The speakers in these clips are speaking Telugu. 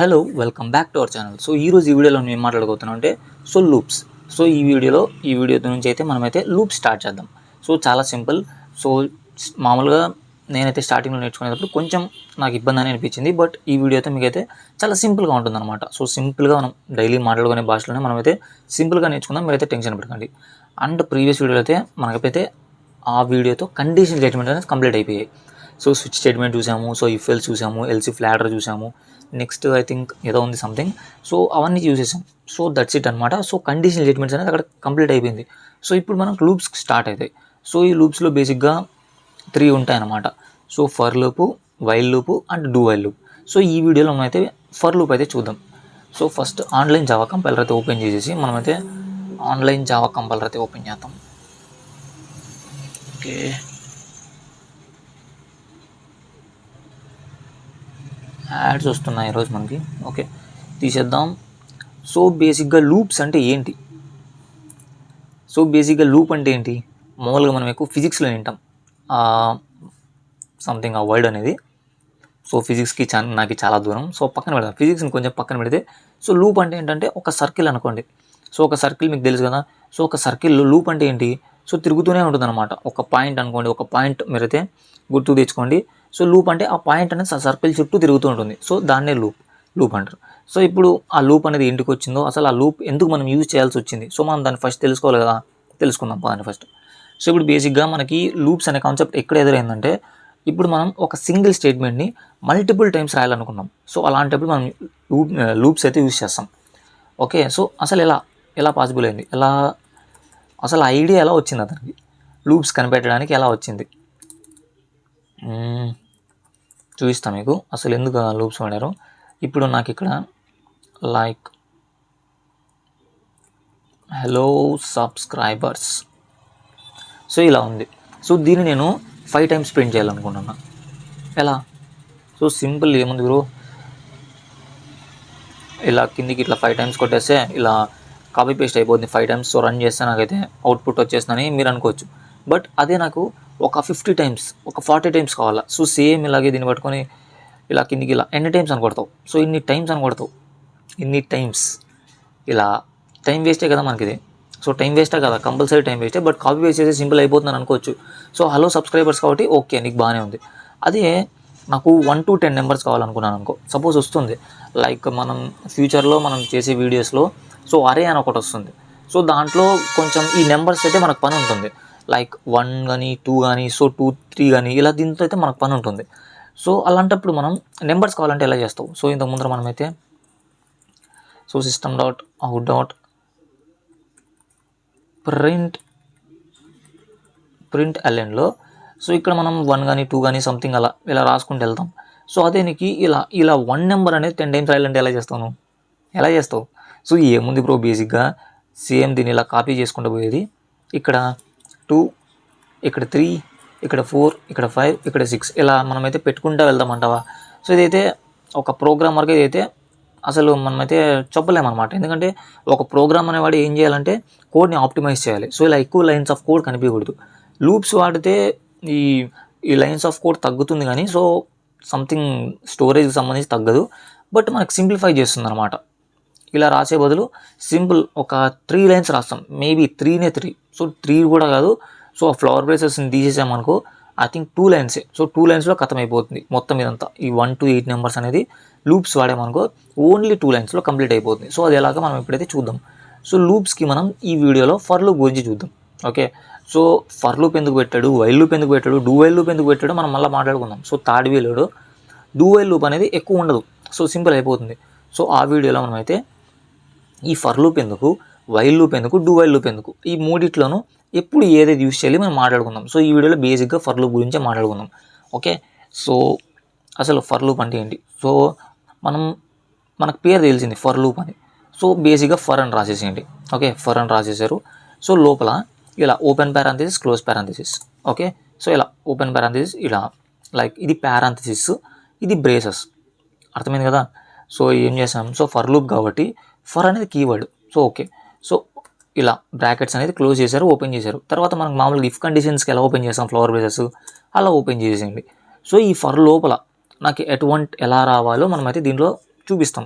Hello welcome back to our channel. So ఈరోజు ఈ వీడియోలో నేను మాట్లాడుకోతున్నాను అంటే లూప్స్. సో ఈ వీడియో నుంచి అయితే మనమైతే లూప్ స్టార్ట్ చేద్దాం. సో చాలా సింపుల్. సో మామూలుగా నేనైతే స్టార్టింగ్లో నేర్చుకునేటప్పుడు కొంచెం నాకు ఇబ్బంది అని అనిపించింది. బట్ ఈ వీడియో అయితే మీకైతే చాలా సింపుల్గా ఉంటుందన్నమాట. సో సింపుల్గా మనం డైలీ మాట్లాడుకునే భాషలోనే మనమైతే సింపుల్గా నేర్చుకుందాం. మీరైతే టెన్షన్ పడకండి. అండ్ ప్రీవియస్ వీడియోలో అయితే మనకైతే ఆ వీడియోతో కండిషన్ స్టేట్మెంట్ అనేది కంప్లీట్ అయిపోయాయి. సో స్విచ్ స్టేట్మెంట్ చూసాము, సో ఇఫ్ ఎల్స్ చూసాము, ఎల్స్ ఇఫ్ లాడర్ చూసాము, నెక్స్ట్ ఐ థింక్ ఏదో ఉంది సంథింగ్. సో అవన్నీ చూసేసాం. సో దట్స్ ఇట్ అనమాట. సో కండిషన్ స్టేట్మెంట్స్ అనేది అక్కడ కంప్లీట్ అయిపోయింది. సో ఇప్పుడు మనం లూప్స్ స్టార్ట్ అవుతాయి. సో ఈ లూప్స్లో బేసిక్గా 3 ఉంటాయన్నమాట. So for loop, while loop and do while loop. So ఈ వీడియోలో మనమైతే ఫర్ లూప్ అయితే చూద్దాం. So first online Java compiler అయితే ఓపెన్ చేసేసి మనమైతే ఆన్లైన్ జావా కంపైలర్ అయితే ఓపెన్ చేద్దాం. ఓకే, యాడ్స్ వస్తున్నాయి ఈరోజు మనకి. ఓకే, తీసేద్దాం. సో బేసిక్గా లూప్స్ అంటే ఏంటి? సో బేసిక్గా లూప్ అంటే ఏంటి? మామూలుగా మనం ఎక్కువ ఫిజిక్స్లో వింటాం సంథింగ్ ఆ వర్డ్ అనేది. సో ఫిజిక్స్కి నాకు చాలా దూరం. సో పక్కన పెడదాం, ఫిజిక్స్ని కొంచెం పక్కన పెడితే. సో లూప్ అంటే ఏంటంటే ఒక సర్కిల్ అనుకోండి. సో ఒక సర్కిల్ మీకు తెలుసు కదా. సో ఒక సర్కిల్లో లూప్ అంటే ఏంటి? సో తిరుగుతూనే ఉంటుంది అనమాట. ఒక పాయింట్ అనుకోండి, ఒక పాయింట్ మీరైతే గుర్తు తెచ్చుకోండి. సో లూప్ అంటే ఆ పాయింట్ అనేది సర్కిల్ చుట్టూ తిరుగుతూ ఉంటుంది. సో దాన్నే లూప్ అంటారు. సో ఇప్పుడు ఆ లూప్ అనేది ఇంటికి వచ్చిందో, అసలు ఆ లూప్ ఎందుకు మనం యూజ్ చేయాల్సి వచ్చింది? సో మనం దాన్ని ఫస్ట్ తెలుసుకోవాలి కదా. తెలుసుకుందాం దాన్ని ఫస్ట్. సో ఇప్పుడు బేసిక్గా మనకి లూప్స్ అనే కాన్సెప్ట్ ఎక్కడ ఎదురైందంటే, ఇప్పుడు మనం ఒక సింగిల్ స్టేట్మెంట్ని మల్టిపుల్ టైమ్స్ రాయాలనుకున్నాం. సో అలాంటప్పుడు మనం లూప్స్ అయితే యూజ్ చేస్తాం. ఓకే, సో అసలు ఎలా పాసిబుల్ అయింది? అసలు ఐడియా ఎలా వచ్చింది అతనికి? లూప్స్ కనిపెట్టడానికి ఎలా వచ్చింది చూపిస్తాను మీకు. అసలు ఎందుకు లూప్స్ వాడారు ఇప్పుడు నాకు ఇక్కడ. Like hello subscribers. సో ఇలా ఉంది. సో దీన్ని నేను 5 టైమ్స్ ప్రింట్ చేయాలనుకుంటున్నా. ఎలా? సో సింపుల్, ఏముంది బ్రో, ఇలా కిందికి ఇట్లా 5 టైమ్స్ కొట్టేస్తే ఇలా కాపీ పేస్ట్ అయిపోతుంది 5 టైమ్స్. సో రన్ చేస్తే నాకైతే అవుట్పుట్ వచ్చేస్తుందని మీరు అనుకోవచ్చు. బట్ అదే నాకు ఒక 50 టైమ్స్, ఒక 40 టైమ్స్ కావాలా. సో సేమ్ ఇలాగే దీన్ని పట్టుకొని ఇలా కిందికి ఇలా ఎన్ని టైమ్స్ అని కొడతావు? సో ఇన్ని టైమ్స్ అని కొడతావు. ఇన్ని టైమ్స్ ఇలా టైం వేస్టే కదా మనకి ఇది. సో టైం వేస్టే కదా, కంపల్సరీ టైం వేస్టే. బట్ కాపీ పేస్ట్ చేస్తే సింపుల్ అయిపోతుందని అనుకోవచ్చు. సో హలో సబ్స్క్రైబర్స్ కాబట్టి ఓకే, నీకు బాగానే ఉంది. అదే నాకు 1 to 10 నెంబర్స్ కావాలనుకున్నాను అనుకో. సపోజ్ వస్తుంది, లైక్ మనం ఫ్యూచర్లో మనం చేసే వీడియోస్లో సో అరే అని ఒకటి వస్తుంది. సో దాంట్లో కొంచెం ఈ నెంబర్స్ అయితే మనకు పని ఉంటుంది. లైక్ 1 కానీ 2 కానీ, సో 2, 3 కానీ ఇలా దీంతో అయితే మనకు పని ఉంటుంది. సో అలాంటప్పుడు మనం నెంబర్స్ కావాలంటే ఎలా చేస్తావు? సో ఇంతకు ముందర మనమైతే so system dot out dot print ఎల్ఎన్లో సో ఇక్కడ మనం 1 కానీ 2 కానీ సంథింగ్ ఇలా రాసుకుంటూ వెళ్తాం. సో అదే నీకు ఇలా 1 నెంబర్ అనేది 10 టైమ్స్ రాయాలంటే ఎలా చేస్తావు? సో ఏముంది బ్రో, బేసిక్గా సేమ్ దీన్ని ఇలా కాపీ చేసుకుంటూ పోయేది. ఇక్కడ 2, ఇక్కడ 3, ఇక్కడ 4, ఇక్కడ 5, ఇక్కడ 6 ఇలా మనమైతే పెట్టుకుంటూ వెళ్దామంటావా? సో ఇదైతే ఒక ప్రోగ్రామర్కి ఇదైతే అసలు మనమైతే చెప్పలేమన్నమాట. ఎందుకంటే ఒక ప్రోగ్రామ్ అనేవాడు ఏం చేయాలంటే కోడ్ని ఆప్టిమైజ్ చేయాలి. సో ఇలా ఎక్కువ లైన్స్ ఆఫ్ కోడ్ కనిపించకూడదు. లూప్స్ వాడితే ఈ లైన్స్ ఆఫ్ కోడ్ తగ్గుతుంది కానీ సో సంథింగ్ స్టోరేజ్కి సంబంధించి తగ్గదు. బట్ మనకు సింప్లిఫై చేస్తుంది అనమాట. ఇలా రాసే బదులు సింపుల్ ఒక 3 లైన్స్ రాస్తాం. మేబీ 3 సో 3 కూడా కాదు. సో ఆ ఫ్లవర్ బ్రేసెస్ని తీసేసామనుకో, ఐ థింక్ 2 లైన్సే. సో 2 లైన్స్లో ఖతం అయిపోతుంది మొత్తం ఇదంతా. ఈ 1 to 8 నెంబర్స్ అనేది లూప్స్ వాడామనుకో ఓన్లీ 2 లైన్స్లో కంప్లీట్ అయిపోతుంది. సో అది ఎలాగో మనం ఇప్పుడైతే చూద్దాం. సో లూప్స్కి మనం ఈ వీడియోలో ఫర్ లూప్ గురించి చూద్దాం. ఓకే, సో ఫర్ లూప్ ఎందుకు పెట్టాడు, వైల్ లూప్ ఎందుకు పెట్టాడు, డూ వైల్ లూప్ ఎందుకు పెట్టాడు మనం మళ్ళీ మాట్లాడుకుందాం. సో థర్డ్ వీడియోలో డూ వైల్ లూప్ అనేది ఎక్కువ ఉండదు. సో సింపుల్ అయిపోతుంది. సో ఆ వీడియోలో మనమైతే ఈ ఫర్ లూప్ ఎందుకు, వైల్ లూప్ ఎందుకు, డూ వైల్ లూప్ ఎందుకు, ఈ మూడిట్లోనూ ఎప్పుడు ఏదైతే యూజ్ చేయాలి మనం మాట్లాడుకుందాం. సో ఈ వీడియోలో బేసిక్గా ఫర్ లూప్ గురించే మాట్లాడుకుందాం. ఓకే, సో అసలు ఫర్ లూప్ అంటే ఏంటి? సో మనకు పేరు తెలిసింది ఫర్ లూప్ అని. సో బేసిక్గా ఫర్ అని రాసేసేయండి. ఓకే, ఫర్ అని రాసేసారు. సో లోపల ఇలా open parenthesis, close parenthesis. Okay, so ఇలా ఓపెన్ పారాంథసిస్, ఇలా లైక్ ఇది పారాంథసిస్, ఇది బ్రేసెస్. అర్థమైంది కదా. సో ఏం చేసాం? సో ఫర్ లూప్ కాబట్టి ఫర్ అనేది కీవర్డ్. సో ఓకే, సో ఇలా బ్రాకెట్స్ అనేది క్లోజ్ చేశారు, ఓపెన్ చేశారు. తర్వాత మనకు మామూలుగా ఇఫ్ కండిషన్స్కి ఎలా ఓపెన్ చేస్తాం ఫ్లవర్ బ్రేసెస్, అలా ఓపెన్ చేసేయండి. సో ఈ ఫర్ లోపల నాకు ఎలా రావాలో మనమైతే దీంట్లో చూపిస్తాం.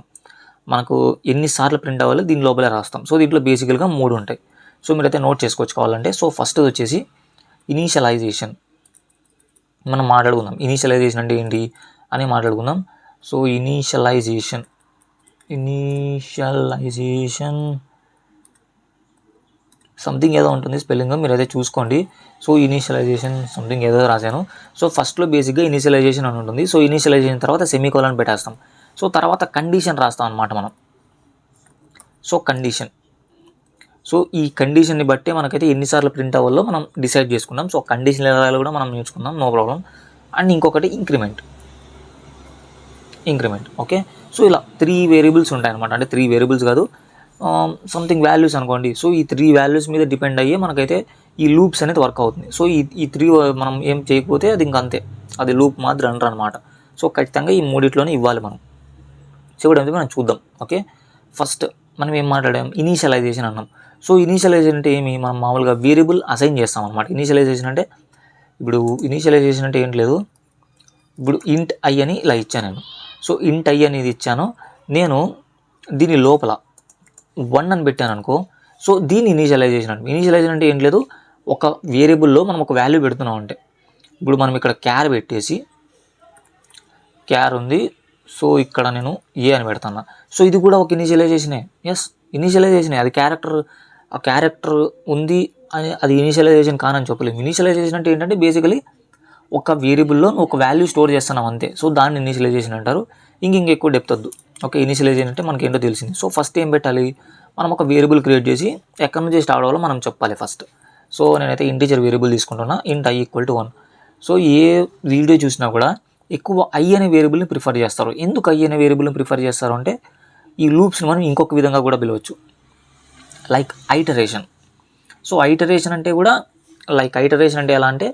మనకు ఎన్నిసార్లు ప్రింట్ అవ్వాలో దీని లోపలే రాస్తాం. సో దీంట్లో బేసికల్గా 3 ఉంటాయి. సో మీరైతే నోట్ చేసుకోవచ్చు కావాలంటే. సో ఫస్ట్ వచ్చేసి ఇనీషియలైజేషన్. మనం మాట్లాడుకుందాం ఇనీషియలైజేషన్ అంటే ఏంటి అని మాట్లాడుకుందాం. సో ఇనీషియలైజేషన్ సంథింగ్ ఏదో ఉంటుంది స్పెల్లింగ్, మీరైతే చూసుకోండి. సో ఇనీషియలైజేషన్ సంథింగ్ ఏదో రాశాను. సో ఫస్ట్లో బేసిక్గా ఇనీషియలైజేషన్ అని ఉంటుంది. సో ఇనీషియలైజేషన్ తర్వాత సెమీకోలన్ పెట్టేస్తాం. సో తర్వాత కండిషన్ రాస్తాం అనమాట మనం. సో కండిషన్, సో ఈ కండిషన్ని బట్టే మనకైతే ఎన్నిసార్లు ప్రింట్ అవ్వాలో మనం డిసైడ్ చేసుకున్నాం. సో కండిషన్ లెవెల్ కూడా మనం నేర్చుకున్నాం, నో ప్రాబ్లం. అండ్ ఇంకొకటి ఇంక్రిమెంట్. ఓకే. సో ఇలా 3 వేరియబుల్స్ ఉంటాయి అనమాట. అంటే 3 వేరియబుల్స్ కాదు, సంథింగ్ వాల్యూస్ అనుకోండి. సో ఈ 3 వాల్యూస్ మీద డిపెండ్ అయ్యి మనకైతే ఈ లూప్స్ అనేది వర్క్ అవుతుంది. సో ఈ 3 మనం ఏం చేయకపోతే అది ఇంకంతే, అది లూప్ మాత్రం రన్ అనమాట. సో ఖచ్చితంగా ఈ మూడిట్లోనే ఇవ్వాలి మనం. సో కూడా మనం చూద్దాం. ఓకే, ఫస్ట్ మనం ఏం మాట్లాడాం, ఇనీషియలైజేషన్ అన్నాం. సో ఇనీషియలైజేషన్ అంటే ఏమి, మనం మామూలుగా వేరియబుల్ అసైన్ చేస్తాం అనమాట. ఇనీషియలైజేషన్ అంటే ఇప్పుడు ఇనీషియలైజేషన్ అంటే ఏం లేదు, ఇప్పుడు ఇంట్ ఐ అని ఇలా ఇచ్చాను నేను. సో ఇంట్ ఐ అనేది ఇచ్చాను నేను, దీని లోపల 1 అని పెట్టాను అనుకో. సో దీన్ని ఇనీషియలైజేషన్ అంటే, ఇనీషియలైజేషన్ అంటే ఏం లేదు, ఒక వేరియబుల్లో మనం ఒక వాల్యూ పెడుతున్నాం అంటే, ఇప్పుడు మనం ఇక్కడ క్యార్ పెట్టేసి, క్యార్ ఉంది, సో ఇక్కడ నేను ఏ అని పెడతాను. సో ఇది కూడా ఒక ఇనీషియలైజేషనే. ఎస్, ఇనీషియలైజేషనే. అది ఆ క్యారెక్టర్ ఉంది అని అది ఇనీషియలైజేషన్ కానని చెప్పలేము. ఇనీషియలైజేషన్ అంటే ఏంటంటే బేసికలీ ఒక వేరియబుల్లో నువ్వు ఒక వాల్యూ స్టోర్ చేస్తున్నావు అంతే. సో దాన్ని ఇనీషియలైజేషన్ అంటారు. ఇంకెక్కువ డెప్త్ వద్దు. ఓకే, ఇనీషియలైజేషన్ అంటే మనకి ఏంటో తెలిసింది. సో ఫస్ట్ ఏం పెట్టాలి, మనం ఒక వేరియబుల్ క్రియేట్ చేసి ఎక్కడి నుంచి స్టార్ట్ అవ్వాలో మనం చెప్పాలి ఫస్ట్. సో నేనైతే ఇంటీజర్ వేరియబుల్ తీసుకుంటున్నా, ఇంట్ I equal to 1. So A video చూసినా కూడా ఎక్కువ ఐ అనే వేరియబుల్ని ప్రిఫర్ చేస్తారు. ఎందుకు ఐ అనే వేరియబుల్ని ప్రిఫర్ చేస్తారు అంటే, ఈ లూప్స్ని మనం ఇంకొక విధంగా కూడా పిలవచ్చు, లైక్ ఐటరేషన్. సో ఐటరేషన్ అంటే కూడా ఐటరేషన్ అంటే ఎలా అంటే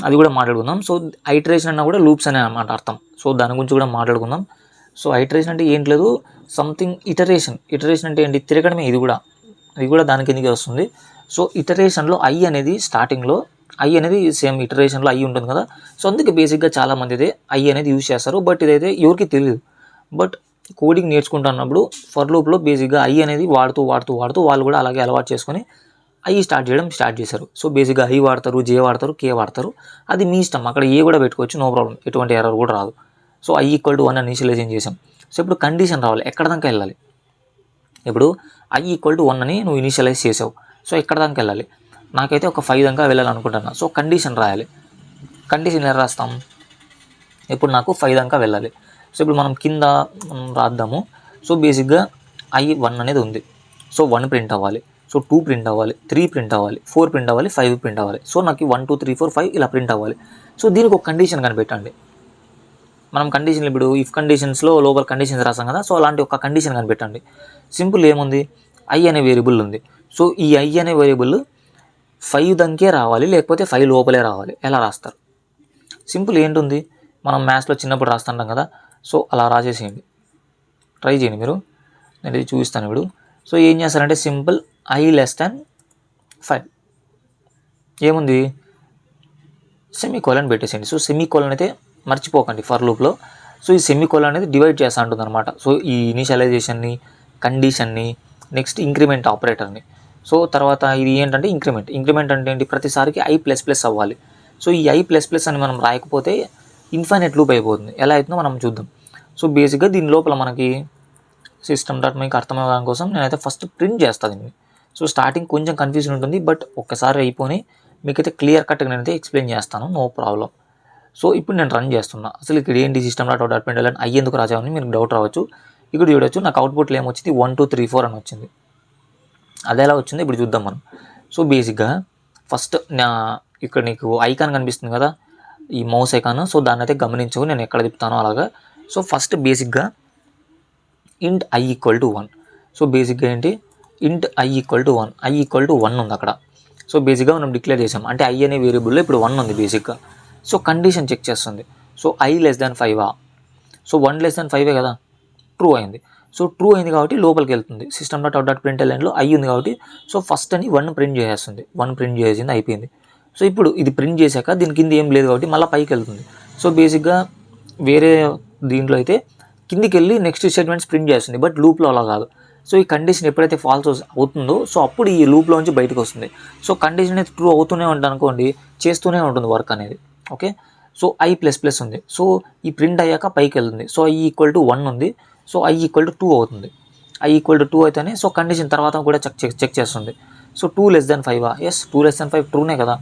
అది కూడా మాట్లాడుకుందాం. సో ఐటరేషన్ అన్నా కూడా లూప్స్ అనే అన్నమాట అర్థం. సో దాని గురించి కూడా మాట్లాడుకుందాం. సో ఐటరేషన్ అంటే ఏంటి లేదు, సంథింగ్ ఇటరేషన్ అంటే ఏంటి, తిరగడమే. ఇది కూడా దాని కిందకి వస్తుంది. సో ఇటరేషన్లో ఐ అనేది స్టార్టింగ్లో ఐ అనేది సేమ్ ఇటరేషన్లో ఐ ఉంటుంది కదా. సో అందుకే బేసిక్గా చాలామంది అయితే ఐ అనేది యూజ్ చేస్తారు. బట్ ఇదైతే ఎవరికి తెలియదు. బట్ కోడింగ్ నేర్చుకుంటున్నప్పుడు ఫర్ లూప్లో బేసిక్గా ఐ అనేది వాడుతూ వాళ్ళు కూడా అలాగే అలవాటు చేసుకొని ఐ స్టార్ట్ చేశారు. సో బేసిక్గా ఐ వాడతారు, జే వాడతారు, కే వాడతారు. అది మీ ఇష్టం. అక్కడ ఏ కూడా పెట్టుకోవచ్చు, నో ప్రాబ్లం, ఎటువంటి ఎర్రర్ కూడా రాదు. సో ఐ ఈక్వల్ టు 1 అని ఇనిషియలైజేషన్ చేసాం. సో ఇప్పుడు కండిషన్ రావాలి, ఎక్కడ దాకా వెళ్ళాలి. ఇప్పుడు ఐ ఈక్వల్ టు 1 అని నువ్వు ఇనిషియలైజ్ చేసావు. సో ఎక్కడ దాకా వెళ్ళాలి, నాకైతే ఒక 5 దాకా వెళ్ళాలనుకుంటున్నా. సో కండిషన్ రాయాలి. కండిషన్ ఎలా రాస్తాం, ఇప్పుడు నాకు 5 దాకా వెళ్ళాలి. సో ఇప్పుడు మనం కింద రాద్దాము. సో బేసిక్గా ఐ 1 అనేది ఉంది. సో 1 ప్రింట్ అవ్వాలి. సో 2 ప్రింట్ అవ్వాలి, 3 ప్రింట్ అవ్వాలి, 4 ప్రింట్ అవ్వాలి, 5 ప్రింట్ అవ్వాలి. సో నాకు 1 2 3 4 5 ఇలా ప్రింట్ అవ్వాలి. సో దీనికి ఒక కండిషన్ కనిపెట్టండి. మనం కండిషన్ ఇప్పుడు ఇఫ్ కండిషన్స్లో లోపల కండిషన్స్ రాసాం కదా. సో అలాంటి ఒక కండిషన్ కనిపెట్టండి. సింపుల్, ఏముంది, ఐ అనే వేరియబుల్ ఉంది. సో ఈ ఐ అనే వేరియబుల్ 5 దంకే రావాలి, లేకపోతే 5 లోపలే రావాలి. ఎలా రాస్తారు, సింపుల్, ఏంటుంది, మనం మ్యాథ్స్లో చిన్నప్పుడు రాస్తుంటాం కదా. సో అలా రాసేసేయండి, ట్రై చేయండి మీరు, నేను ఇది చూపిస్తాను ఇప్పుడు. సో ఏం చేస్తారంటే సింపుల్, ఐ లెస్ దాన్ 5 ఏముంది, సెమీకోలన్ పెట్టేసేయండి. సో సెమీకోలన్ అయితే మర్చిపోకండి ఫర్ లూప్లో. సో ఈ సెమీకోలన్ అనేది డివైడ్ చేస్తూ ఉంటుంది అనమాట. సో ఈ ఇనిషియలైజేషన్ని, కండిషన్ని, నెక్స్ట్ ఇంక్రిమెంట్ ఆపరేటర్ని. సో తర్వాత ఇది ఏంటంటే ఇంక్రిమెంట్ అంటే ఏంటి, ప్రతిసారికి ఐ ప్లస్ ప్లస్ అవ్వాలి. సో ఈ ఐ ప్లస్ ప్లస్ అని మనం రాయకపోతే ఇన్ఫైనైట్ లూప్ అయిపోతుంది. ఎలా అవుతుందో మనం చూద్దాం. సో బేసిక్గా దీని లోపల మనకి సిస్టమ్ డాట్ మీకు అర్థమవడం కోసం నేనైతే ఫస్ట్ ప్రింట్ చేస్తాను దీన్ని. సో స్టార్టింగ్ కొంచెం కన్ఫ్యూజన్ ఉంటుంది, బట్ ఒక్కసారి అయిపోయి మీకైతే క్లియర్ కట్గా నేనైతే ఎక్స్ప్లెయిన్ చేస్తాను, నో ప్రాబ్లం. సో ఇప్పుడు నేను రన్ చేస్తున్నా. అసలు ఇక్కడ ఏంటి సిస్టమ్ డాట్ అవుట్ ప్రింట్ అని ఐ ఎందుకు రాసామని మీకు డౌట్ రావచ్చు. ఇక్కడ చూడవచ్చు, నాకు అవుట్పుట్లో ఏమొచ్చింది, 1 2 3 4 అని వచ్చింది. అది ఎలా వచ్చిందో ఇప్పుడు చూద్దాం మనం. సో బేసిక్గా ఫస్ట్ ఇక్కడ నీకు ఐకాన్ కనిపిస్తుంది కదా, ఈ మౌస్ ఐకాన్. సో దాన్ని అయితే గమనించవు, నేను ఎక్కడ తిప్పుతానో అలాగా. సో ఫస్ట్ బేసిక్గా ఇంట్ ఐ ఈక్వల్ టు 1. సో బేసిక్గా ఏంటి, ఇంట్ I equal to 1, I equal to 1 ఉంది అక్కడ. సో బేసిక్గా మనం డిక్లేర్ చేసాం అంటే ఐ అనే వేరియబుల్లో ఇప్పుడు 1 ఉంది బేసిక్గా. సో కండిషన్ చెక్ చేస్తుంది. So I less than 5. So 1 less than 5 కదా, ట్రూ అయింది. సో ట్రూ అయింది కాబట్టి లోపలికి వెళ్తుంది. System dot out dot print లైన్లో ఐ ఉంది కాబట్టి సో ఫస్ట్ అని 1 ప్రింట్ చేసేస్తుంది. 1 ప్రింట్ చేసింది, అయిపోయింది. సో ఇప్పుడు ఇది ప్రింట్ చేశాక దీని కింద ఏం లేదు కాబట్టి మళ్ళీ పైకి వెళ్తుంది. సో బేసిక్గా వేరే దీంట్లో అయితే కిందికి వెళ్ళి నెక్స్ట్ స్టేట్మెంట్స్ ప్రింట్ చేస్తుంది, బట్ లూప్లో అలా కాదు. సో ఈ కండిషన్ ఎప్పుడైతే ఫాల్స్ అవుతుందో సో అప్పుడు ఈ లూప్లోంచి బయటకు వస్తుంది. సో కండిషన్ అయితే ట్రూ అవుతూనే ఉంటుంది అనుకోండి, చేస్తూనే ఉంటుంది వర్క్ అనేది. ఓకే, సో i++ ఉంది. సో ఈ ప్రింట్ అయ్యాక పైకి వెళ్తుంది. సో i=1 ఉంది. సో i=2 అవుతుంది. i=2 అయితేనే సో కండిషన్ తర్వాత కూడా చెక్ చేస్తుంది. సో 2<5 ఎస్ 2<5 ట్రూనే కదా.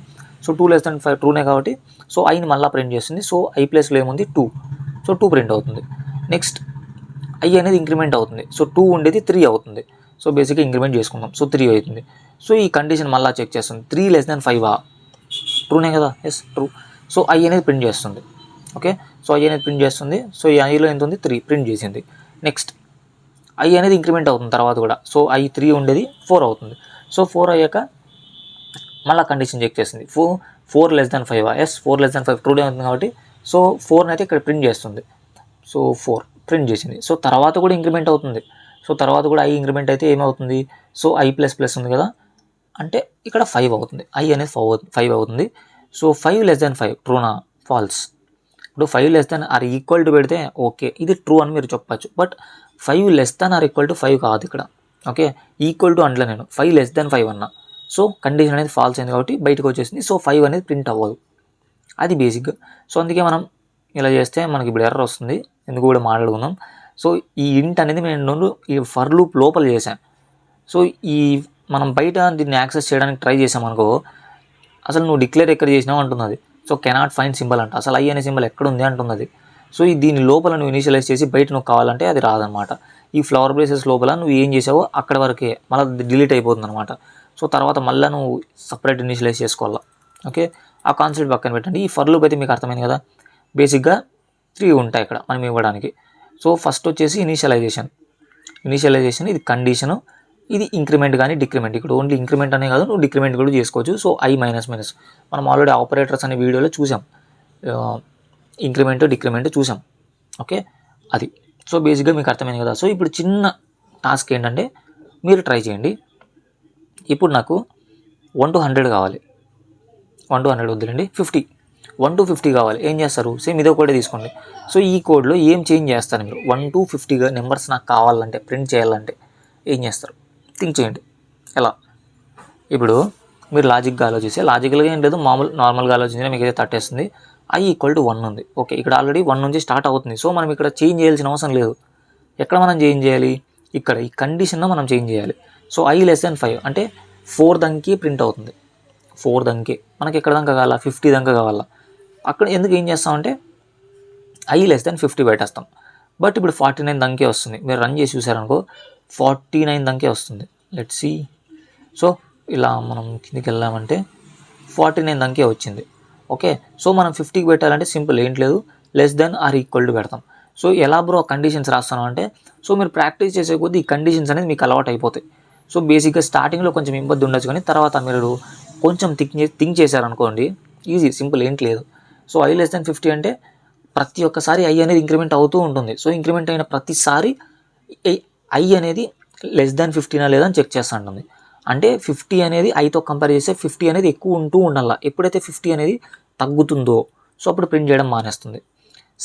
సో 2<5 ట్రూనే కాబట్టి సో ఐని మళ్ళీ ప్రింట్ చేస్తుంది. సో i+లో ఏముంది 2, సో 2 ప్రింట్ అవుతుంది. నెక్స్ట్ i అనేది ఇంక్రిమెంట్ అవుతుంది. సో 2 ఉండేది 3 అవుతుంది. సో బేసిక్గా ఇంక్రిమెంట్ చేసుకుందాం. సో 3 అవుతుంది. సో ఈ కండిషన్ మళ్ళీ చెక్ చేస్తుంది. 3<5 ట్రూనే కదా, ఎస్ ట్రూ. సో i అనేది ప్రింట్ చేస్తుంది. ఓకే, సో i అనేది ప్రింట్ చేస్తుంది. సో ఈ iలో ఎంత ఉంది 3 ప్రింట్ చేసింది. నెక్స్ట్ i అనేది ఇంక్రిమెంట్ అవుతుంది తర్వాత కూడా. సో i 3 ఉండేది 4 అవుతుంది. సో 4 అయ్యాక మళ్ళీ కండిషన్ చెక్ చేస్తుంది. 4<5 ఎస్ 4<5 ట్రూనే అవుతుంది కాబట్టి సో 4 అయితే ఇక్కడ ప్రింట్ చేస్తుంది. సో 4 ప్రింట్ చేసింది. సో తర్వాత కూడా ఇంక్రిమెంట్ అవుతుంది. సో తర్వాత కూడా i ఇంక్రిమెంట్ అయితే ఏమవుతుంది, సో i++ ఉంది కదా, అంటే ఇక్కడ 5 అవుతుంది. i అనేది 5 అవుతుంది. సో 5<5 ట్రూనా ఫాల్స్. ఇప్పుడు 5< పెడితే ఓకే ఇది ట్రూ అని మీరు చెప్పచ్చు. బట్ 5<5 కాదు ఇక్కడ. ఓకే, ఈక్వల్ టు అంటే నేను 5<5 అన్నా. సో కండిషన్ అనేది ఫాల్స్ అయింది కాబట్టి బయటకు వచ్చేసింది. సో 5 అనేది ప్రింట్ అవ్వదు, అది బేసిక్గా. సో అందుకే మనం ఇలా చేస్తే మనకి ఇప్పుడు ఎర్రర్ వస్తుంది. ఎందుకు కూడా మాట్లాడుకుందాం. సో ఈ ఇంట్ అనేది నేను ఈ ఫర్ లూప్ లోపల చేశాను. సో ఈ మనం బయట దీన్ని యాక్సెస్ చేయడానికి ట్రై చేసామనుకో, అసలు నువ్వు డిక్లేర్ ఎక్కడ చేసినావు అంటున్నది. సో కెనాట్ ఫైండ్ సింబల్ అంట. అసలు i అనే సింబల్ ఎక్కడ ఉంది అంటున్నది. సో దీని లోపల నువ్వు ఇనిషియలైజ్ చేసి బయట నువ్వు కావాలంటే అది రాదనమాట. ఈ ఫ్లవర్ బ్రేసెస్ లోపల నువ్వు ఏం చేసావో అక్కడ వరకే మళ్ళీ డిలీట్ అయిపోతుంది అనమాట. సో తర్వాత మళ్ళీ నువ్వు సపరేట్ ఇనిషియలైజ్ చేసుకోవాలా. ఓకే, ఆ కాన్సెప్ట్ పక్కన పెట్టండి. ఈ ఫర్ లూప్ అయితే మీకు అర్థమైంది కదా. బేసిక్గా 3 ఉంటాయి ఇక్కడ మనం ఇవ్వడానికి. సో ఫస్ట్ వచ్చేసి ఇనిషియలైజేషన్, ఇది కండిషను, ఇది ఇంక్రిమెంట్ కానీ డిక్రిమెంట్. ఇక్కడ ఓన్లీ ఇంక్రిమెంట్ అనే కాదు, నువ్వు డిక్రిమెంట్ కూడా చేసుకోవచ్చు. సో i-, మనం ఆల్రెడీ ఆపరేటర్స్ అనే వీడియోలో చూసాం, ఇంక్రిమెంట్ డిక్రిమెంట్ చూసాం. ఓకే, అది. సో బేసిక్గా మీకు అర్థమైంది కదా. సో ఇప్పుడు చిన్న టాస్క్ ఏంటంటే మీరు ట్రై చేయండి. ఇప్పుడు నాకు 1 to 100 కావాలి. 1 to 100 వద్దులండి, 50, 1 to 50 కావాలి. ఏం చేస్తారు, సేమ్ ఇదో కోడే తీసుకోండి. సో ఈ కోడ్లో ఏం చేంజ్ చేస్తారు మీరు? 1 to 50 నెంబర్స్ నాకు కావాలంటే, ప్రింట్ చేయాలంటే ఏం చేస్తారు? థింక్ చేయండి. ఎలా? ఇప్పుడు మీరు లాజిక్గా ఆలోచిస్తే, లాజికల్గా ఏం లేదు, నార్మల్గా ఆలోచించినా మీకు అయితే తట్టేస్తుంది. i=1 ఉంది. ఓకే, ఇక్కడ ఆల్రెడీ 1 నుంచి స్టార్ట్ అవుతుంది. సో మనం ఇక్కడ చేంజ్ చేయాల్సిన అవసరం లేదు. ఎక్కడ మనం చేంజ్ చేయాలి? ఇక్కడ ఈ కండిషన్లో మనం చేంజ్ చేయాలి. సో i<5 అంటే 4 దంకి ప్రింట్ అవుతుంది. 4 దంకి మనకి ఎక్కడ దాకా కావాలా? 50 దాకా కావాలా? అక్కడ ఎందుకు ఏం చేస్తామంటే i<50 పెట్టేస్తాం. బట్ ఇప్పుడు 49 దంకే వస్తుంది. మీరు రన్ చేసి చూసారనుకో 49 దంకే వస్తుంది. Let's see. సో ఇలా మనం కిందికి వెళ్ళామంటే 49 దంకే వచ్చింది. ఓకే, సో మనం 50కి పెట్టాలంటే సింపుల్, ఏంటి లేదు, < పెడతాం. సో ఎలా బ్రో కండిషన్స్ రాస్తాను అంటే, సో మీరు ప్రాక్టీస్ చేసే కొద్దీ ఈ కండిషన్స్ అనేది మీకు అలవాటు అయిపోతాయి. సో బేసిక్గా స్టార్టింగ్లో కొంచెం ఇబ్బంది ఉండొచ్చు, కానీ తర్వాత మీరు కొంచెం థింక్ చేశారనుకోండి, ఈజీ, సింపుల్, ఏంటి లేదు. సో i<50 అంటే ప్రతి ఒక్కసారి i అనేది ఇంక్రిమెంట్ అవుతూ ఉంటుంది. సో ఇంక్రిమెంట్ అయిన ప్రతిసారి i అనేది <50 లేదా అని చెక్ చేస్తూ ఉంటుంది. అంటే 50 అనేది iతో కంపేర్ చేస్తే 50 అనేది ఎక్కువ ఉంటూ ఉండాలి. ఎప్పుడైతే 50 అనేది తగ్గుతుందో సో అప్పుడు ప్రింట్ చేయడం మానేస్తుంది.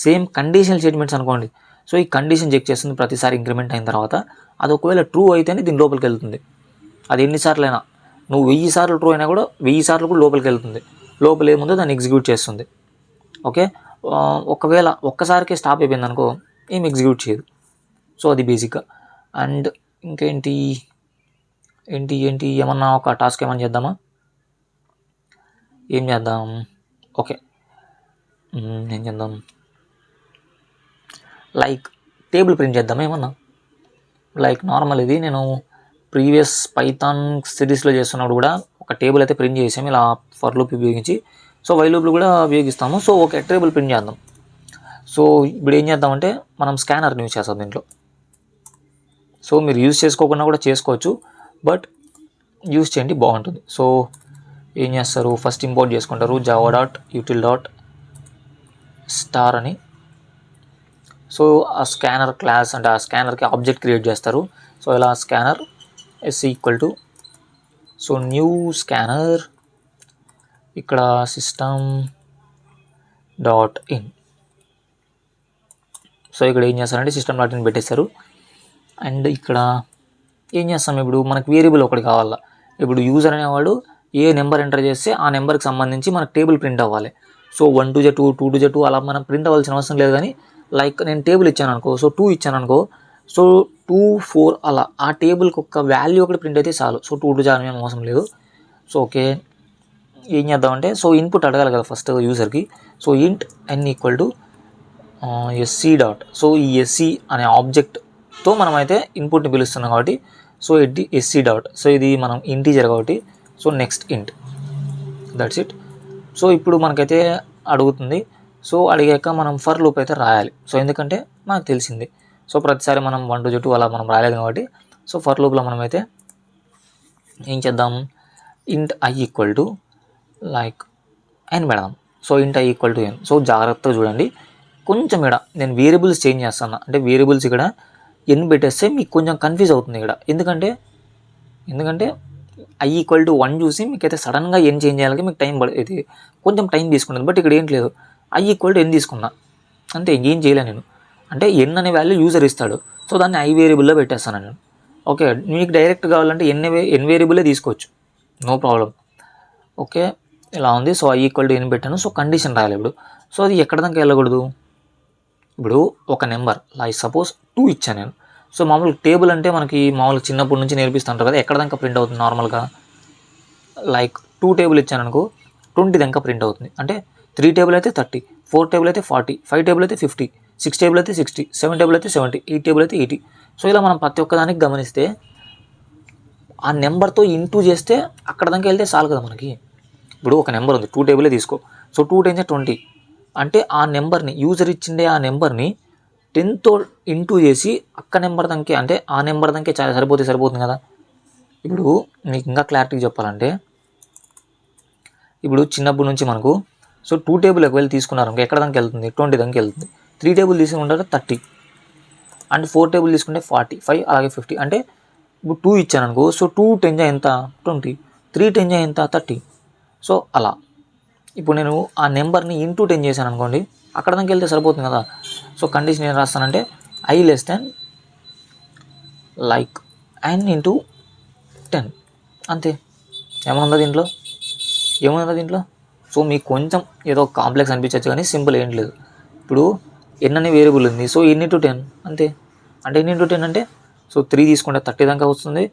సేమ్ కండిషనల్ స్టేట్మెంట్స్ అనుకోండి. సో ఈ కండిషన్ చెక్ చేస్తుంది ప్రతిసారి ఇంక్రిమెంట్ అయిన తర్వాత. అది ఒకవేళ ట్రూ అయితేనే దీని లోపలికి వెళ్తుంది. అది ఎన్నిసార్లు అయినా, నువ్వు 1000 సార్లు ట్రూ అయినా కూడా 1000 సార్లు కూడా లోపలికి వెళ్తుంది. లోపల ఏముందో దాన్ని ఎగ్జిక్యూట్ చేస్తుంది. ఓకే, ఒకవేళ ఒక్కసారికే స్టాప్ అయిపోయింది అనుకో, ఏం ఎగ్జిక్యూట్ చేయదు. సో అది బేసిక్గా. అండ్ ఇంకేంటి ఏమన్నా ఒక టాస్క్ ఏమన్నా చేద్దామా? ఏం చేద్దాం? ఓకే, ఏం చేద్దాం, లైక్ టేబుల్ ప్రింట్ చేద్దామా ఏమన్నా? లైక్ నార్మల్ ఇది నేను ప్రీవియస్ పైథాన్ సిరీస్లో చేస్తున్నప్పుడు కూడా ఒక టేబుల్ అయితే ప్రింట్ చేసాము ఇలా ఫర్ లూప్ ఉపయోగించి. సో వైల్ లూప్లు కూడా ఉపయోగిస్తాము. సో ఒక టేబుల్ ప్రింట్ చేద్దాం. సో ఇప్పుడు ఏం చేద్దామంటే మనం స్కానర్ని యూజ్ చేస్తాం దీంట్లో. సో మీరు యూజ్ చేసుకోకుండా కూడా చేసుకోవచ్చు, బట్ యూజ్ చేయండి, బాగుంటుంది. సో ఏం చేస్తారు, ఫస్ట్ ఇంపోర్ట్ చేసుకుంటారు java.util.star అని. సో ఆ స్కానర్ క్లాస్ అంటే ఆ స్కానర్కి ఆబ్జెక్ట్ క్రియేట్ చేస్తారు. సో ఇలా scanner s so new scanner, ఇక్కడ system.in. సో ఇక్కడ ఏం చేస్తారంటే సిస్టమ్ డాట్ ఇన్ పెట్టేస్తారు. అండ్ ఇక్కడ ఏం చేస్తాం, ఇప్పుడు మనకు వేరియబుల్ ఒకటి కావాలా. ఇప్పుడు యూజర్ అనేవాడు ఏ నెంబర్ ఎంటర్ చేస్తే ఆ నెంబర్కి సంబంధించి మనకు టేబుల్ ప్రింట్ అవ్వాలి. సో 1 2 2 2 2 2 అలా మనం ప్రింట్ అవ్వాల్సిన అవసరం లేదు. కానీ లైక్ నేను టేబుల్ ఇచ్చాను అనుకో, సో 2 ఇచ్చాను అనుకో, సో 2 4 అలా ఆ టేబుల్కి ఒక వాల్యూ ఒకటి ప్రింట్ అయితే చాలు. సో 2 2 జాయిన్ అవసరం లేదు. సో ఓకే, ఏం చేద్దామంటే సో ఇన్పుట్ అడగాలి కదా ఫస్ట్ యూజర్కి. So int n equal to SC dot, so ఈ ఎస్సీ అనే ఆబ్జెక్ట్తో మనమైతే ఇన్పుట్ని పిలుస్తున్నాం కాబట్టి సో ఇది ఎస్సీ డాట్, సో ఇది మనం ఇంటీజర్ కాబట్టి సో నెక్స్ట్ ఇంట్, దట్స్ ఇట్. సో ఇప్పుడు మనకైతే అడుగుతుంది. సో అడిగాక మనం ఫర్ లూప్ అయితే రాయాలి. సో ఎందుకంటే మనకు తెలిసింది, సో ప్రతిసారి మనం 1 2 2 అలా మనం రాయలేదు కాబట్టి సో ఫర్ లూప్లో మనమైతే ఏం చేద్దాం, ఇంట్ I equal to like n పెడదాం. సో ఇంట్ I equal to n. So జాగ్రత్తగా చూడండి, కొంచెం ఇక్కడ నేను వేరియబుల్స్ చేంజ్ చేస్తాను. అంటే వేరియబుల్స్ ఇక్కడ n పెట్టేస్తే మీకు కొంచెం కన్ఫ్యూజ్ అవుతుంది ఇక్కడ. ఎందుకంటే ఐ ఈక్వల్ టు 1 చూసి మీకైతే సడన్గా n చేంజ్ చేయాలి, మీకు టైం పడుతుంది, కొంచెం టైం తీసుకుంటుంది. బట్ ఇక్కడ ఏం లేదు, ఐ ఈక్వల్ టు n తీసుకున్నా అంతే, ఇంకేం చేయలే నేను. అంటే n అనే వాల్యూ యూజర్ ఇస్తాడు, సో దాన్ని ఐ వేరియబుల్లో పెట్టేస్తాను నేను. ఓకే, మీకు డైరెక్ట్ కావాలంటే n వేరియబులే తీసుకోవచ్చు, నో ప్రాబ్లం. ఓకే, ఇలా ఉంది. So I equal to n పెట్టాను. సో కండిషన్ రాయాలి ఇప్పుడు. సో అది ఎక్కడ దాకా వెళ్ళకూడదు, ఇప్పుడు ఒక నెంబర్ లైక్ సపోజ్ 2 ఇచ్చాను నేను. సో మామూలు టేబుల్ అంటే మనకి మామూలు చిన్నప్పటి నుంచి నేర్పిస్తుంటారు కదా, ఎక్కడ దాకా ప్రింట్ అవుతుంది నార్మల్గా, లైక్ 2 టేబుల్ ఇచ్చాను అనుకో 20 దాకా ప్రింట్ అవుతుంది. అంటే 3 టేబుల్ అయితే 30, 4 టేబుల్ అయితే 40, 5 టేబుల్ అయితే 50, 6 టేబుల్ అయితే 60, 7 టేబుల్ అయితే 70, 8 టేబుల్ అయితే 80. సో ఇలా మనం ప్రతి ఒక్కదానికి గమనిస్తే ఆ నెంబర్తో ఇంటూ చేస్తే అక్కడ దాకా వెళ్తే చాలు కదా మనకి. ఇప్పుడు ఒక నెంబర్ ఉంది, 2 టేబులే తీసుకో, సో 2 10 20, అంటే ఆ నెంబర్ని యూజర్ ఇచ్చిండే ఆ నెంబర్ని 10తో ఇంటూ చేసి అక్క నెంబర్ దానికి, అంటే ఆ నెంబర్ దానికి చాలా సరిపోతుంది కదా. ఇప్పుడు మీకు ఇంకా క్లారిటీ చెప్పాలంటే, ఇప్పుడు చిన్నప్పటి నుంచి మనకు సో 2 టేబుల్ ఒకవేళ తీసుకున్నారు ఇంకా ఎక్కడ దానికి వెళ్తుంది, 20 దానికి వెళ్తుంది. 3 టేబుల్ తీసుకుంటే 30, అండ్ 4 టేబుల్ తీసుకుంటే 40, 5 అలాగే 50. అంటే ఇప్పుడు 2 ఇచ్చాను అనుకో, సో 2 10 ఎంత 20, 3 10 ఎంత 30. సో అలా ఇప్పుడు నేను ఆ నెంబర్ని ఇంటూ 10 చేశాను అనుకోండి, అక్కడ దానికి వెళ్తే సరిపోతుంది కదా. సో కండిషన్ ఏం రాస్తానంటే I less then like n into 10, అంతే. ఏమన్నా దీంట్లో సో మీకు కొంచెం ఏదో కాంప్లెక్స్ అనిపించవచ్చు కానీ సింపుల్ ఏం లేదు. ఇప్పుడు n అనే వేరియబుల్ ఉంది, సో n ఇంటూ 10 అంతే. అంటే n ఇంటూ 10 అంటే సో 3 తీసుకుంటే 30 దాకా వస్తుంది,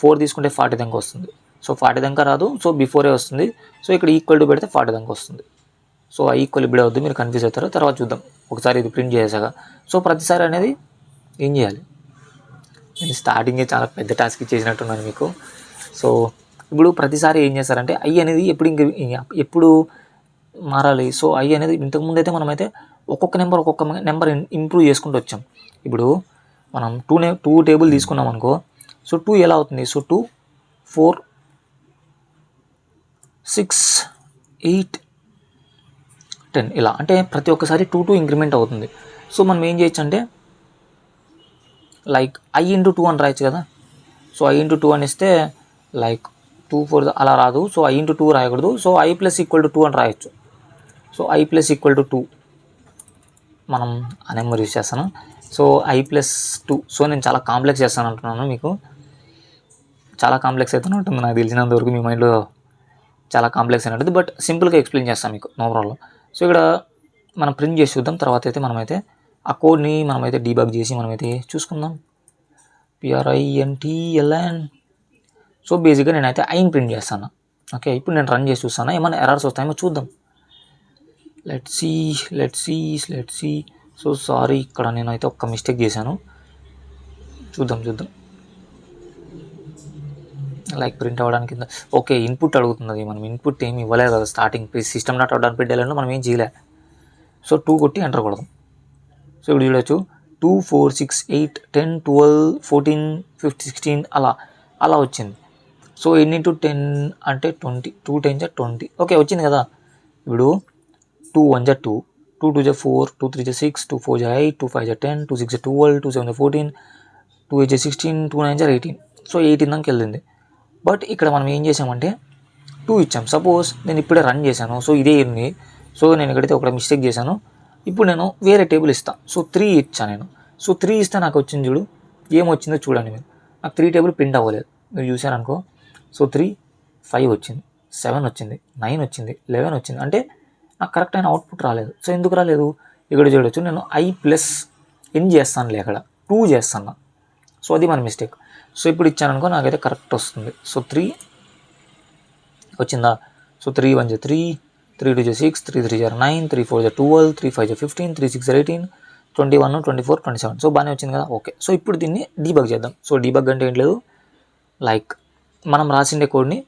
4 తీసుకుంటే 40 దాకా వస్తుంది. సో 40 దాకా రాదు, సో బిఫోరే వస్తుంది. సో ఇక్కడ ఈక్వల్ టు పెడితే 40 దాకా వస్తుంది. సో ఆ ఈక్వల్ ఇప్పుడే వద్దు, మీరు కన్ఫ్యూజ్ అవుతారు, తర్వాత చూద్దాం. ఒకసారి ఇది ప్రింట్ చేసాక సో ప్రతిసారి అనేది ఏం చేయాలి, నేను స్టార్టింగే చాలా పెద్ద టాస్క్ ఇచ్చేసినట్టున్నాను మీకు. సో ఇప్పుడు ప్రతిసారి ఏం చేస్తారంటే ఐ అనేది ఎప్పుడు మారాలి. సో ఐ అనేది ఇంతకుముందు అయితే మనమైతే ఒక్కొక్క నెంబర్ ఇంప్రూవ్ చేసుకుంటూ వచ్చాం. ఇప్పుడు మనం 2 టేబుల్ తీసుకున్నాం అనుకో, సో 2 ఎలా అవుతుంది, సో 2 4 6 8 10 ఇలా, అంటే ప్రతి ఒక్కసారి 2 ఇంక్రిమెంట్ అవుతుంది. సో మనం ఏం చేయొచ్చు అంటే లైక్ ఐ ఇంటూ 2 అని రాయొచ్చు కదా. సో ఐ ఇంటూ 2 అని ఇస్తే లైక్ 2 4 అలా రాదు, సో ఐ ఇంటూ 2 రాయకూడదు. So I plus equal to 2 అని రాయొచ్చు. So I plus equal to 2 మనం ఆ నెంబర్ యూజ్ చేస్తాను. సో ఐ ప్లస్ 2, సో నేను చాలా కాంప్లెక్స్ చేస్తాను అంటున్నాను, మీకు చాలా కాంప్లెక్స్ అయితే ఉంటుంది నాకు తెలిసినంత వరకు. మీ మైండ్లో చాలా కాంప్లెక్స్ అయినట్టు, బట్ సింపుల్గా ఎక్స్ప్లెయిన్ చేస్తాను మీకు, నో ప్రాబ్లం. సో ఇక్కడ మనం ప్రింట్ చేసి చూద్దాం. తర్వాత అయితే మనమైతే ఆ కోడ్ని మనమైతే డీబగ్ చేసి మనమైతే చూసుకుందాం. PRINTLN. సో బేసిక్గా నేనైతే ఐని ప్రింట్ చేస్తాను. ఓకే, ఇప్పుడు నేను రన్ చేసి చూస్తాను, ఏమైనా ఎర్రర్స్ వస్తాయేమో చూద్దాం. Let's see. సో సారీ, ఇక్కడ నేనైతే ఒక్క మిస్టేక్ చేశాను, చూద్దాం. లైక్ ప్రింట్ అవ్వడానికి ఓకే ఇన్పుట్ అడుగుతుంది. మనం ఇన్పుట్ ఏమి ఇవ్వలేదు కదా స్టార్టింగ్, సిస్టమ్ డాట్ అవుట్ అని పెట్టాలని మనం ఏం చేయలే. సో 2 కొట్టి ఎంటర్ కొడదాం. సో ఇప్పుడు చూడొచ్చు 2 4 6 8 10 12 14 15 16 అలా వచ్చింది. సో ఎన్ని ఇంటూ 10 అంటే 20, 2 10 20. ఓకే వచ్చింది కదా. ఇప్పుడు 2 1 2, 2 2 4, 2 3 6, 2 4 8, 2 5 10, 2 6 12, 2 7 14, 2 8 16, 2 9 18. సో 18 దాకా వెళ్ళింది. బట్ ఇక్కడ మనం ఏం చేసామంటే 2 ఇచ్చాం. సపోజ్ నేను ఇప్పుడే రన్ చేశాను, సో ఇదే ఉంది. సో నేను ఇక్కడైతే ఒక మిస్టేక్ చేశాను, ఇప్పుడు నేను వేరే టేబుల్ ఇస్తాను. సో 3 ఇచ్చాను నేను. సో 3 ఇస్తే నాకు వచ్చింది చూడు, ఏమొచ్చిందో చూడండి మీరు. నాకు 3 టేబుల్ ప్రింట్ అవ్వలేదు, మీరు చూసారనుకో. సో 3, 5 వచ్చింది, 7 వచ్చింది, 9 వచ్చింది, 11 వచ్చింది. అంటే నాకు కరెక్ట్ అయిన అవుట్పుట్ రాలేదు. సో ఎందుకు రాలేదు, ఇక్కడ చూడొచ్చు, నేను I ప్లస్ ఎన్ చేస్తానులే, అక్కడ 2 చేస్తాను. సో అది మన మిస్టేక్. సో ఇప్పుడు ఇచ్చాను అనుకో, నాకైతే కరెక్ట్ వస్తుంది. సో 3 వచ్చిందా. సో 3 1 3, 3 2 6, 3 3 9, 3 4 12, 3 5 15, 3 6 18, 21 24 27. సో బాగానే వచ్చింది కదా. ఓకే, సో ఇప్పుడు దీన్ని డీబగ్ చేద్దాం. సో డీబగ్ అంటే ఏం లేదు, లైక్ మనం రాసిండే కోడ్ని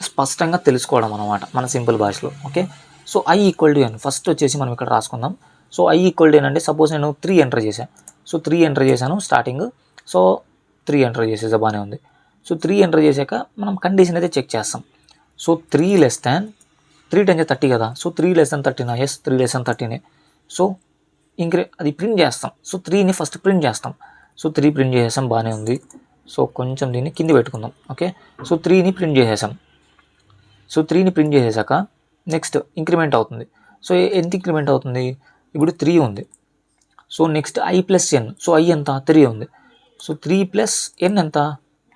స్పష్టంగా తెలుసుకోవడం అనమాట మన సింపుల్ భాషలో. Okay, so I equal to n first వచ్చేసి మనం ఇక్కడ రాసుకుందాం. So I equal to n అంటే సపోజ్ నేను 3 ఎంటర్ చేశాను. సో 3 ఎంటర్ చేశాను స్టార్టింగ్. సో 3 ఎంటర్ చేసేసా, బాగానే ఉంది. సో 3 ఎంటర్ చేశాక మనం కండిషన్ అయితే చెక్ చేస్తాం. సో 3 లెస్ దాన్ 3 10 30 కదా. So 3 less than 30 yes, 3 less than 30. So అది ప్రింట్ చేస్తాం. సో 3ని ఫస్ట్ ప్రింట్ చేస్తాం. సో 3 ప్రింట్ చేసేసాం, బాగానే ఉంది. సో కొంచెం దీన్ని కింద పెట్టుకుందాం. ఓకే, సో 3ని ప్రింట్ చేసేసాం. సో 3ని ప్రింట్ చేసేసాక నెక్స్ట్ ఇంక్రిమెంట్ అవుతుంది. సో ఎంత ఇంక్రిమెంట్ అవుతుంది, ఇప్పుడు 3 ఉంది. So next I plus n. So I ఎంత, 3 ఉంది. సో 3 ప్లస్ ఎన్ ఎంత,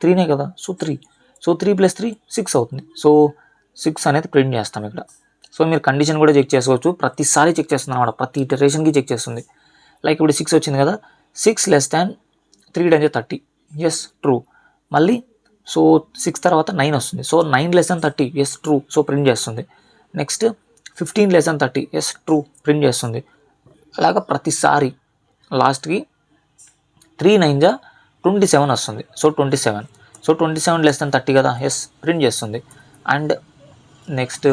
3నే కదా. సో 3. సో 3 ప్లస్ 3 6 అవుతుంది. సో 6 అనేది ప్రింట్ చేస్తాం ఇక్కడ. సో మీరు కండిషన్ కూడా చెక్ చేసుకోవచ్చు, ప్రతిసారి చెక్ చేస్తుంది అనమాట, ప్రతి ఇటరేషన్కి చెక్ చేస్తుంది. లైక్ ఇప్పుడు 6 వచ్చింది కదా. 6 లెస్ దాన్ 3 10 30, ఎస్ ట్రూ. మళ్ళీ సో 6 తర్వాత 9 వస్తుంది. So 9 less than 30, yes true. So print చేస్తుంది. Next 15 less than 30, yes true, print చేస్తుంది. అలాగా ప్రతిసారి లాస్ట్కి 3 9 27 వస్తుంది. సో 27. సో 27 లెస్ దాన్ 30 కదా, ఎస్ ప్రింట్ చేస్తుంది. అండ్ నెక్స్ట్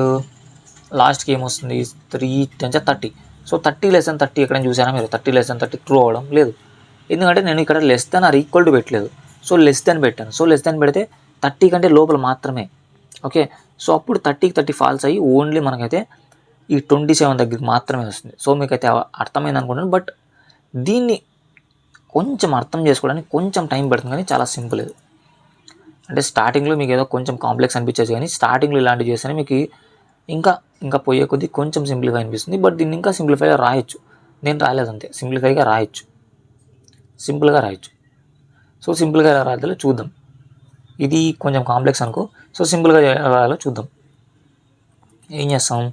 లాస్ట్కి ఏమొస్తుంది, 3 10 30. సో 30 లెస్ దాన్ 30 ఎక్కడైనా చూసారా మీరు, 30 లెస్ దాన్ 30 ట్రూ అవ్వడం లేదు. ఎందుకంటే నేను ఇక్కడ less than or equal to పెట్టలేదు. సో లెస్ దాన్ పెట్టాను. సో లెస్ దాన్ పెడితే 30 కంటే లోపల మాత్రమే. ఓకే, సో అప్పుడు 30కి 30 ఫాల్స్ అయ్యి ఓన్లీ మనకైతే ఈ 27 దగ్గరికి మాత్రమే వస్తుంది. సో మీకైతే అర్థమైంది అనుకుంటున్నాను. బట్ దీన్ని కొంచెం అర్థం చేసుకోవడానికి కొంచెం టైం పడుతుంది, కానీ చాలా సింపుల్ ఇది. అంటే స్టార్టింగ్లో మీకు ఏదో కొంచెం కాంప్లెక్స్ అనిపించేది, కానీ స్టార్టింగ్లో ఇలాంటివి చేస్తేనే మీకు ఇంకా పోయే కొద్దీ కొంచెం సింప్లిఫై అనిపిస్తుంది. బట్ దీన్ని ఇంకా సింప్లిఫైగా రాయొచ్చు. నేను రాయలేదంతే, సింప్లిఫైగా రాయొచ్చు, సింపుల్గా రాయొచ్చు. సో సింపుల్గా ఎలా రాయాలో చూద్దాం. ఇది కొంచెం కాంప్లెక్స్ అనుకో. సో సింపుల్గా ఎలా రాయాలో చూద్దాం. ఏం చేస్తాం,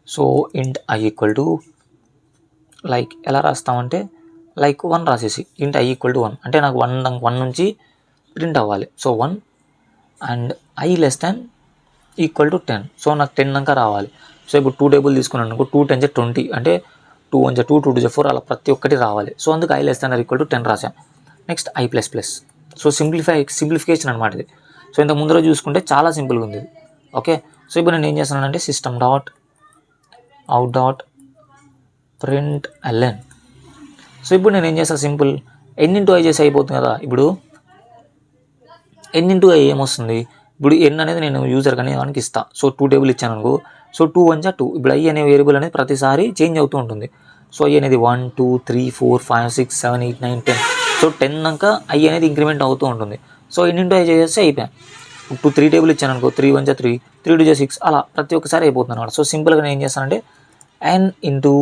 సో ఇంట్ I ఈక్వల్ టు, లైక్ ఎలా రాస్తామంటే లైక్ 1 రాసేసి ఇంట్ I ఈక్వల్ టు 1 అంటే నాకు 1 నుంచి ప్రింట్ అవ్వాలి. So 1 and I less than equal to 10. So నాకు 10 దాకా రావాలి. సో ఇప్పుడు 2 టేబుల్ తీసుకున్నాను అనుకో, 2 10 20 అంటే 2 1 2, 2 2 4 అలా ప్రతి ఒక్కటి రావాలి. సో అందుకు I less than or equal to 10 రాసాం. Next I plus plus. So simplification అనమాట ఇది. సో ఇంత ముందర చూసుకుంటే చాలా సింపుల్గా ఉంది ఇది. ఓకే, సో ఇప్పుడు నేను ఏం చేస్తున్నానంటే system dot out dot print ln. So ఇప్పుడు నేను ఏం చేస్తాను, సింపుల్ n ఇంటూ I చేసి అయిపోతుంది కదా. ఇప్పుడు n ఇంటూ I ఏమొస్తుంది, ఇప్పుడు n అనేది నేను యూజర్ కానీ వానికి ఇస్తాను. సో 2 టేబుల్ ఇచ్చాను అనుకో. సో 2 1 2, ఇప్పుడు I అనే వేరియబుల్ అనేది ప్రతిసారి చేంజ్ అవుతూ ఉంటుంది. సో I అనేది 1 2 3 4 5 6 7 8 9 10. సో 10 దాకా I అనేది ఇంక్రిమెంట్ అవుతూ ఉంటుంది. సో n ఇంటూ I చేస్తే అయిపోయాయి. ఇప్పుడు 3 టేబుల్ ఇచ్చాను అనుకో, 3 1 3, 3 2 6, అలా ప్రతి ఒక్కసారి అయిపోతుంది అనమాట. సో సింపుల్గా నేను ఏం చేస్తానంటే n into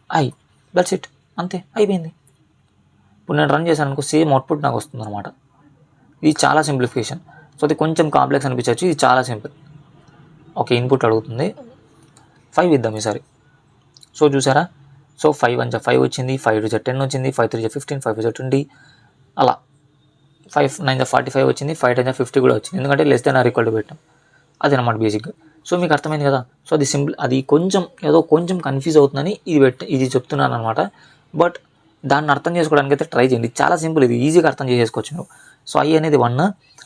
I, that's it, అంతే అయిపోయింది. ఇప్పుడు నేను రన్ చేశాను అనుకో, సేమ్ అవుట్పుట్ నాకు వస్తుంది అనమాట. ఇది చాలా సింప్లిఫికేషన్. సో అది కొంచెం కాంప్లెక్స్ అనిపించవచ్చు, ఇది చాలా సింపుల్. ఓకే, ఇన్పుట్ అడుగుతుంది, 5 ఇద్దాం ఈసారి. సో చూసారా, సో 5 1 5 వచ్చింది, 5 2 10 వచ్చింది, 5 3 15, 5 4 20, అలా 5 9 45 వచ్చింది, 5 10 50 కూడా వచ్చింది. ఎందుకంటే less than or equal to పెట్టాం. అది అనమాట బేసిక్గా. సో మీకు అర్థమైంది కదా. సో అది సింపుల్, అది కొంచెం ఏదో కొంచెం కన్ఫ్యూజ్ అవుతుందని ఇది చెప్తున్నాను అనమాట. బట్ దాన్ని అర్థం చేసుకోవడానికి అయితే ట్రై చేయండి, చాలా సింపుల్, ఇది ఈజీగా అర్థం చేసుకోవచ్చు నువ్వు. సో I అనేది 1.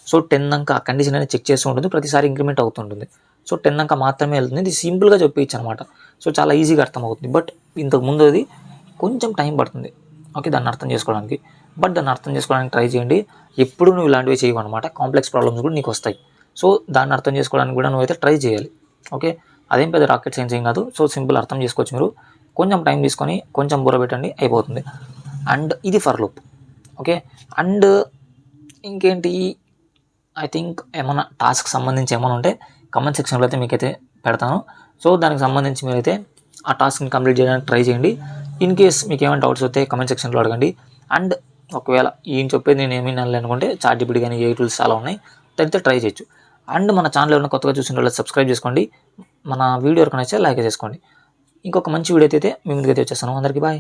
సో 10 దాకా ఆ కండిషన్ అనేది చెక్ చేస్తూ ఉంటుంది, ప్రతిసారి ఇంక్రిమెంట్ అవుతుంటుంది. సో 10 దాకా మాత్రమే వెళ్తుంది. ఇది సింపుల్గా చెప్పచ్చు అనమాట. సో చాలా ఈజీగా అర్థమవుతుంది. బట్ ఇంతకుముందు అది కొంచెం టైం పడుతుంది, ఓకే, దాన్ని అర్థం చేసుకోవడానికి. బట్ దాన్ని అర్థం చేసుకోవడానికి ట్రై చేయండి. ఎప్పుడు నువ్వు ఇలాంటివి చేయవు అనమాట, కాంప్లెక్స్ ప్రాబ్లమ్స్ కూడా నీకు వస్తాయి. సో దాన్ని అర్థం చేసుకోవడానికి కూడా నువ్వైతే ట్రై చేయాలి. ఓకే, అదేం పెద్ద రాకెట్ సైన్స్ ఏం కాదు. సో సింపుల్, అర్థం చేసుకోవచ్చు మీరు. కొంచెం టైం తీసుకొని కొంచెం బుర్ర పెట్టండి, అయిపోతుంది. అండ్ ఇది ఫర్ లూప్. ఓకే, అండ్ ఇంకేంటి, ఐ థింక్ ఏమైనా టాస్క్ సంబంధించి ఏమైనా ఉంటే కమెంట్ సెక్షన్లో అయితే మీకైతే పెడతాను. సో దానికి సంబంధించి మీరైతే ఆ టాస్క్ని కంప్లీట్ చేయడానికి ట్రై చేయండి. ఇన్ కేస్ మీకు ఏమైనా డౌట్స్ వస్తే కమెంట్ సెక్షన్లో అడగండి. అండ్ ఒకవేళ ఈయన చెప్పేది నేను ఏమీ అనుకుంటే చాట్‌జిపిటీ కానీ ఏఐ టూల్స్ చాలా ఉన్నాయి, దాంతో ట్రై చేయొచ్చు. అండ్ మన ఛానల్ ఎవరైనా కొత్తగా చూసిన వాళ్ళు సబ్స్క్రైబ్ చేసుకోండి. మన వీడియో ఎవరికైనా నచ్చితే లైక్ చేసుకోండి. ఇంకొక మంచి వీడియో అయితే మీ ముందుకైతే వచ్చేస్తాను. అందరికీ బాయ్.